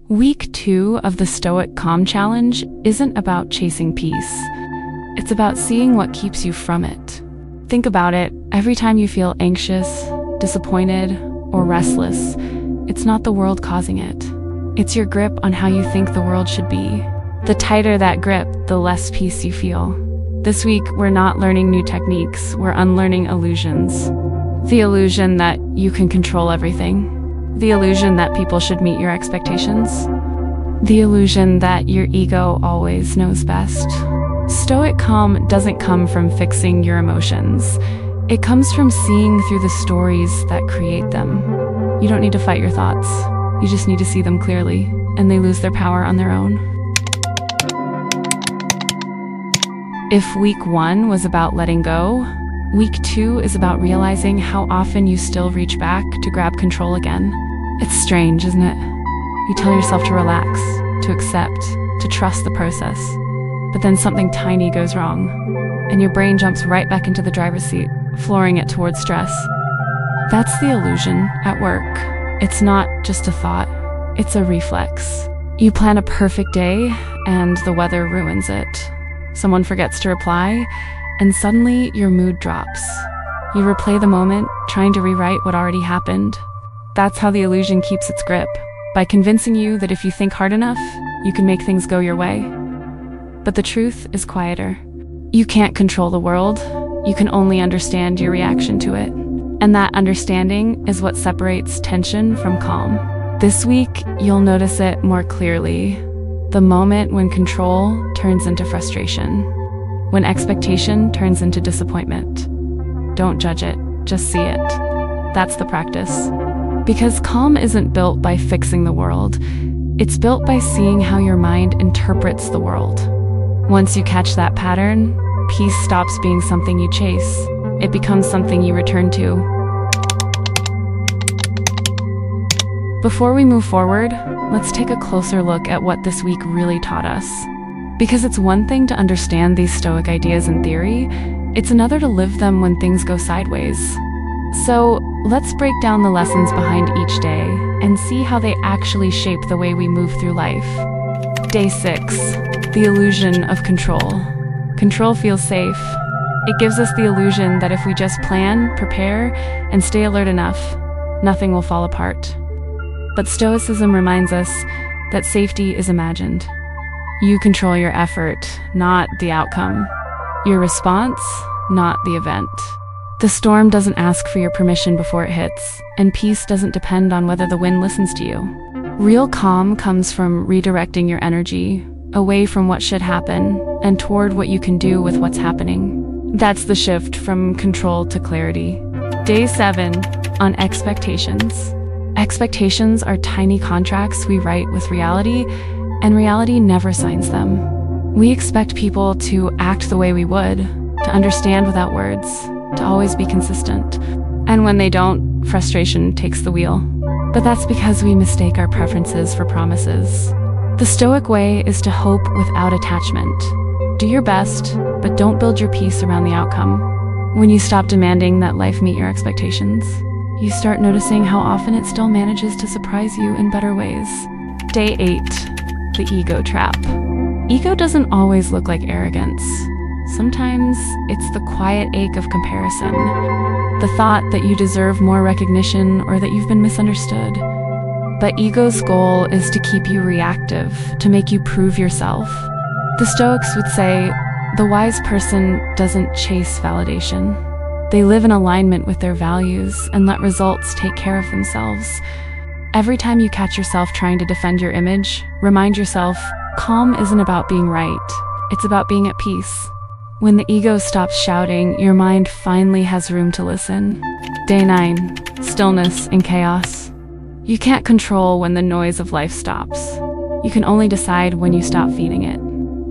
Week 2 of the Stoic Calm Challenge isn't about chasing peace. It's about seeing what keeps you from it. Think about it. Every time you feel anxious, disappointed, or restless, it's not the world causing it. It's your grip on how you think the world should be. The tighter that grip, the less peace you feel. This week, we're not learning new techniques, we're unlearning illusions. The illusion that you can control everything. The illusion that people should meet your expectations. The illusion that your ego always knows best. Stoic calm doesn't come from fixing your emotions. It comes from seeing through the stories that create them. You don't need to fight your thoughts. You just need to see them clearly, and they lose their power on their own. If week 1 was about letting go, week 2 is about realizing how often you still reach back to grab control again. It's strange, isn't it? You tell yourself to relax, to accept, to trust the process. But then something tiny goes wrong, and your brain jumps right back into the driver's seat, flooring it towards stress. That's the illusion at work. It's not just a thought, it's a reflex. You plan a perfect day, and the weather ruins it. Someone forgets to reply, and suddenly your mood drops. You replay the moment, trying to rewrite what already happened. That's how the illusion keeps its grip, by convincing you that if you think hard enough, you can make things go your way. But the truth is quieter. You can't control the world, you can only understand your reaction to it. And that understanding is what separates tension from calm. This week, you'll notice it more clearly. The moment when control turns into frustration. When expectation turns into disappointment. Don't judge it, just see it. That's the practice. Because calm isn't built by fixing the world. It's built by seeing how your mind interprets the world. Once you catch that pattern, peace stops being something you chase. It becomes something you return to. Before we move forward, let's take a closer look at what this week really taught us. Because it's one thing to understand these Stoic ideas in theory, it's another to live them when things go sideways. So, let's break down the lessons behind each day and see how they actually shape the way we move through life. Day 6. The illusion of control. Control feels safe. It gives us the illusion that if we just plan, prepare, and stay alert enough, nothing will fall apart. But Stoicism reminds us that safety is imagined. You control your effort, not the outcome. Your response, not the event. The storm doesn't ask for your permission before it hits, and peace doesn't depend on whether the wind listens to you. Real calm comes from redirecting your energy away from what should happen and toward what you can do with what's happening. That's the shift from control to clarity. Day 7, on expectations. Expectations are tiny contracts we write with reality, and reality never signs them. We expect people to act the way we would, to understand without words, to always be consistent. And when they don't, frustration takes the wheel. But that's because we mistake our preferences for promises. The Stoic way is to hope without attachment. Do your best, but don't build your peace around the outcome. When you stop demanding that life meet your expectations, you start noticing how often it still manages to surprise you in better ways. Day 8, the ego trap. Ego doesn't always look like arrogance. Sometimes it's the quiet ache of comparison, the thought that you deserve more recognition or that you've been misunderstood. But ego's goal is to keep you reactive, to make you prove yourself. The Stoics would say, the wise person doesn't chase validation. They live in alignment with their values and let results take care of themselves. Every time you catch yourself trying to defend your image, remind yourself, calm isn't about being right. It's about being at peace. When the ego stops shouting, your mind finally has room to listen. Day 9, stillness in chaos. You can't control when the noise of life stops. You can only decide when you stop feeding it.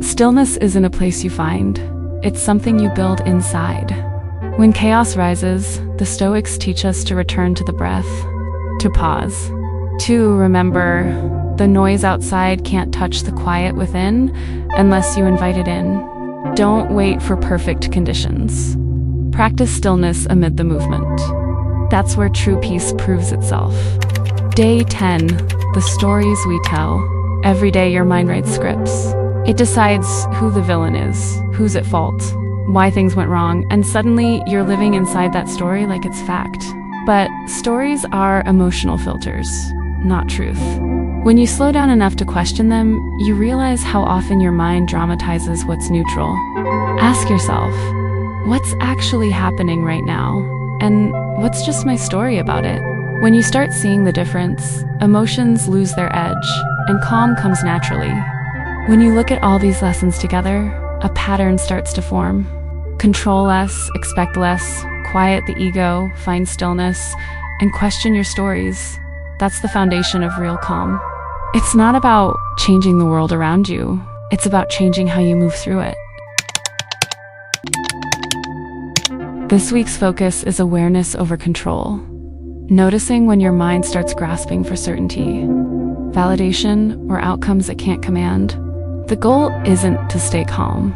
Stillness isn't a place you find. It's something you build inside. When chaos rises, the Stoics teach us to return to the breath, to pause, to remember the noise outside can't touch the quiet within unless you invite it in. Don't wait for perfect conditions. Practice stillness amid the movement. That's where true peace proves itself. Day 10, the stories we tell. Every day your mind writes scripts. It decides who the villain is, who's at fault, why things went wrong, and suddenly you're living inside that story like it's fact. But stories are emotional filters, not truth. When you slow down enough to question them, you realize how often your mind dramatizes what's neutral. Ask yourself, what's actually happening right now? And what's just my story about it? When you start seeing the difference, emotions lose their edge, and calm comes naturally. When you look at all these lessons together, a pattern starts to form. Control less, expect less, quiet the ego, find stillness, and question your stories. That's the foundation of real calm. It's not about changing the world around you. It's about changing how you move through it. This week's focus is awareness over control. Noticing when your mind starts grasping for certainty, validation, or outcomes it can't command. The goal isn't to stay calm.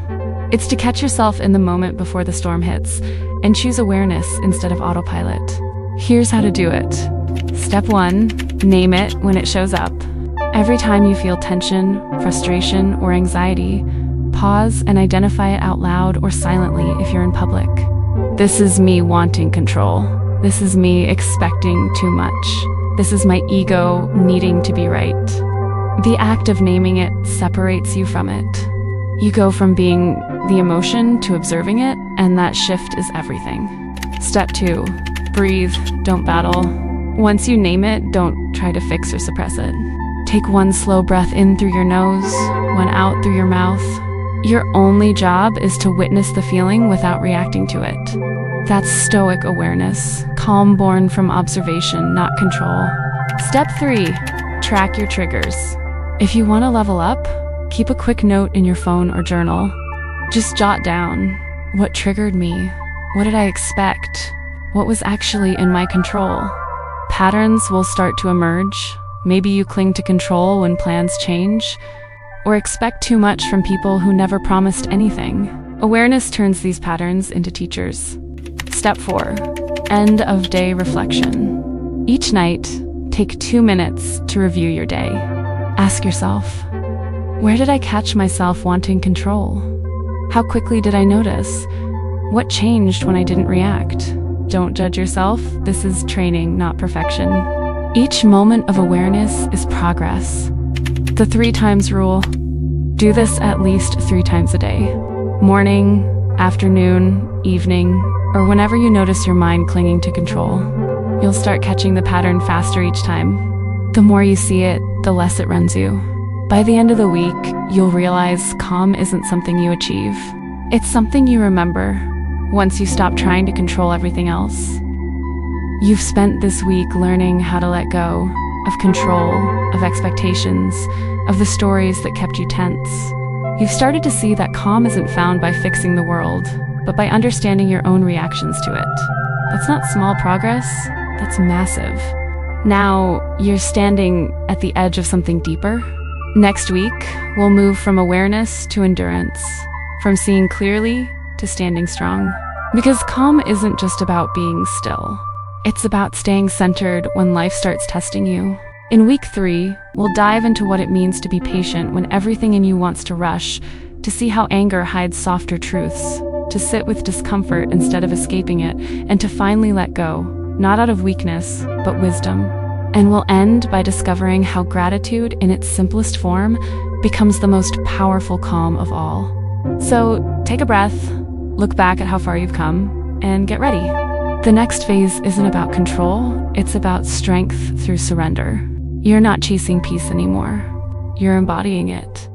It's to catch yourself in the moment before the storm hits and choose awareness instead of autopilot. Here's how to do it. Step 1, name it when it shows up. Every time you feel tension, frustration, or anxiety, pause and identify it out loud or silently if you're in public. This is me wanting control. This is me expecting too much. This is my ego needing to be right. The act of naming it separates you from it. You go from being the emotion to observing it, and that shift is everything. Step 2, breathe, don't battle. Once you name it, don't try to fix or suppress it. Take one slow breath in through your nose, one out through your mouth. Your only job is to witness the feeling without reacting to it. That's Stoic awareness, calm born from observation, not control. Step 3, track your triggers. If you want to level up, keep a quick note in your phone or journal. Just jot down, what triggered me? What did I expect? What was actually in my control? Patterns will start to emerge. Maybe you cling to control when plans change, or expect too much from people who never promised anything. Awareness turns these patterns into teachers. Step 4, end of day reflection. Each night, take 2 minutes to review your day. Ask yourself, where did I catch myself wanting control? How quickly did I notice? What changed when I didn't react? Don't judge yourself. This is training, not perfection. Each moment of awareness is progress. The 3 times rule. Do this at least 3 times a day. Morning, afternoon, evening, or whenever you notice your mind clinging to control. You'll start catching the pattern faster each time. The more you see it, the less it runs you. By the end of the week, you'll realize calm isn't something you achieve. It's something you remember once you stop trying to control everything else. You've spent this week learning how to let go of control, of expectations, of the stories that kept you tense. You've started to see that calm isn't found by fixing the world, but by understanding your own reactions to it. That's not small progress, that's massive. Now, you're standing at the edge of something deeper. Next week, we'll move from awareness to endurance, from seeing clearly to standing strong. Because calm isn't just about being still. It's about staying centered when life starts testing you. In week 3, we'll dive into what it means to be patient when everything in you wants to rush, to see how anger hides softer truths, to sit with discomfort instead of escaping it, and to finally let go, not out of weakness, but wisdom. And we'll end by discovering how gratitude in its simplest form becomes the most powerful calm of all. So take a breath, look back at how far you've come, and get ready. The next phase isn't about control, it's about strength through surrender. You're not chasing peace anymore. You're embodying it.